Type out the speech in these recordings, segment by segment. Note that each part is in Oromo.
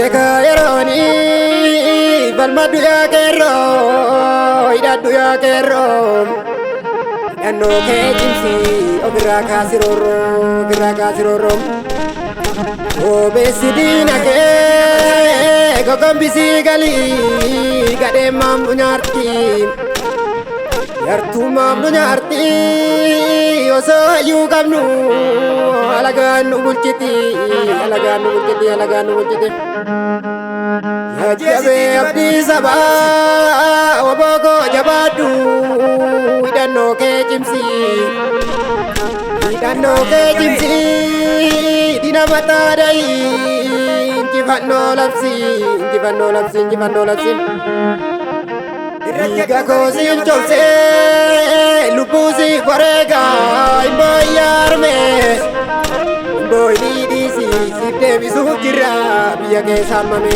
Seka yeroni balmadu ya kero idadu ya kero Dano ke jimsi obira kasiroro Obesidina ke gogombisi gali gade mamnu nyarti Yartu mamnu nyarti oso yu kamnu alagan bulchiti Jabe abdi saba wabogo jabadu idano ke jimsi dina mata dai jifano lapsi Iriga kosi chose lupusi korega imbayarme Boy di si devi sukira biya ke samame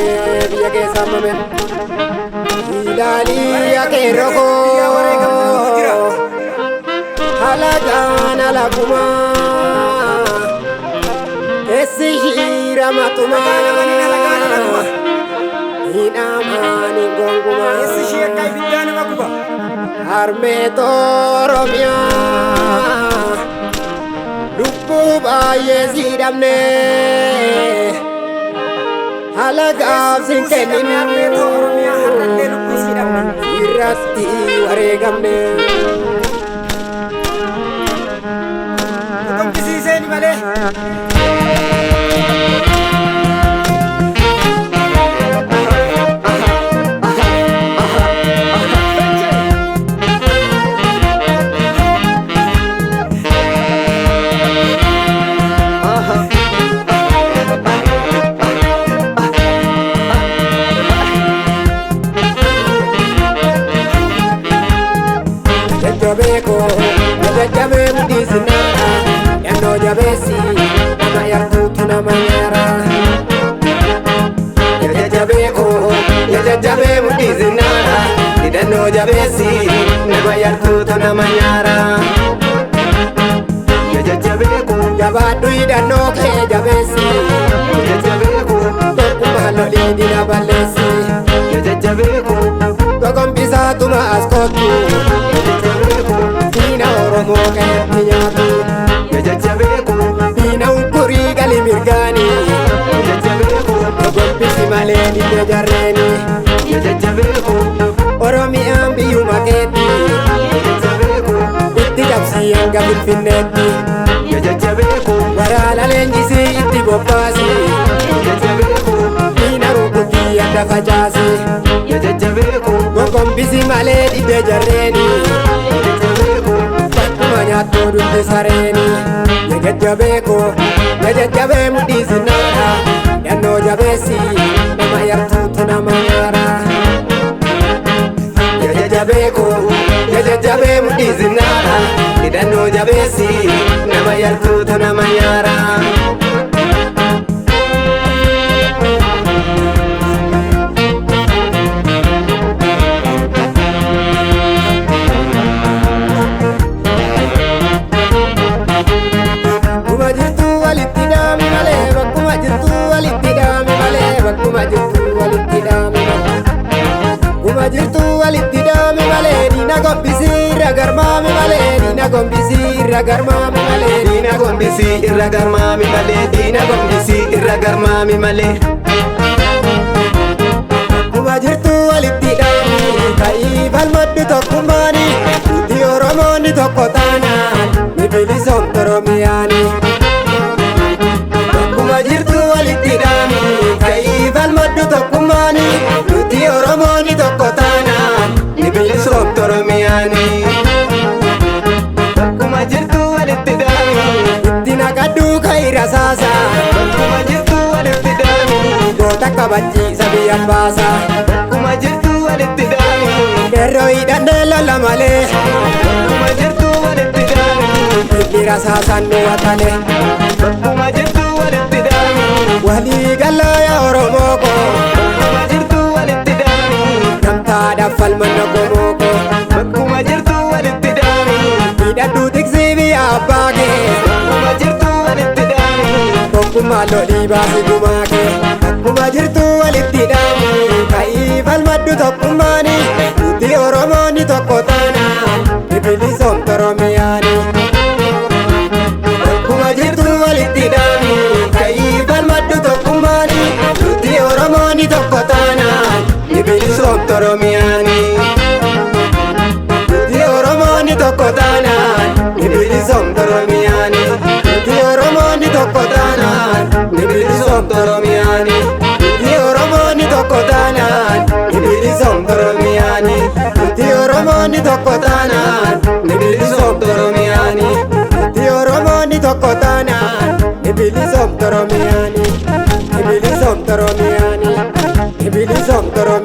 Hilali ya ke roko halagan alakuma esi hira matuma hinamani gonguma esi hira kai bidana makuba arme toromia Lupu baye zidamne halagab sinkenin irasti waregamne Tukang kisi seni bale Jabe mudisna yano jabesi nama yartu nama yara jabe mudisna didano jabesi nama yartu nama yara jabe ko jabadu idano ke jabesi jabe ko kumalo dina balesi jabe ko gogom bisa tuma askotu Oromo kayat nyatu jajabeku Bina ukuri gali mirgani jajabeku Gompisi maleni bejareni jajabeku Oromi ambiyu maketi jajabeku Itti japsi yang gabit finneti jajabeku Warala lenjisi itti bopasi jajabeku Bina rukuki anda fajasi jajabeku Gompisi maleni bejareni Nyatu dutti sareni jajabe mudisna yano jabesi nama yartu nama yara jajabe mudisna yano jabesi nama yartu nama yara Jirtu walittidame male dina gombisi ragarmame male dina gombisi ragarmame male dina gombisi ragarmame male dina gombisi ragarmame male Kuma jirtu walittidame kai balmaddu tokkumani di oromoni tokkotana mi bilisom toromiyani Kuma jirtu walittidame kai balmaddu tokkumani di oromoni tokkotana ni bilisom toromiyani Kuma jirtu walittidame dina kaddu kaira sasa Kuma jirtu walittidame gota kabachi sabi ambasa Kuma jirtu walittidame derro idandela la male Kuma jirtu walittidame dira sasa no watale Kuma jirtu walittidame wali galla ya oromoko Kuma jirtu walittidame namta dafal manna komoko Kuma jirtu walittidame idadu tikzibi abage Kuma jirtu walittidame Kuma loli basi gumake bakkuma jirtu walitti hidhamu ka'ii falmadhu tokkummaani nuti Oromoonni tokko taanaan ni bilisoomtu Oromiyaani. Bakkuma jirtu walitti hidhamu ka'ii falmadhu tokkummaani nuti Oromoonni tokko taanaan ni bilisoomtu Oromiyaani. Nuti Oromoonni tokko taanaan ni bilisoomtu Oromiyaani. Nuti Oromoonni tokko taanaan ni bilisoomtu Oromiyaani. Nuti Oromoonni tokko taanaan ni bilisoomtu Oromiyaani. Nuti Oromoonni tokko taanaan ni bilisoomtu Oromiyaani. Nuti Oromoonni tokko taanaan ni bilisoomtu Oromiyaani. Ni bilisoomtu Oromiyaani. Ni bilisoomtu Oromiyaani.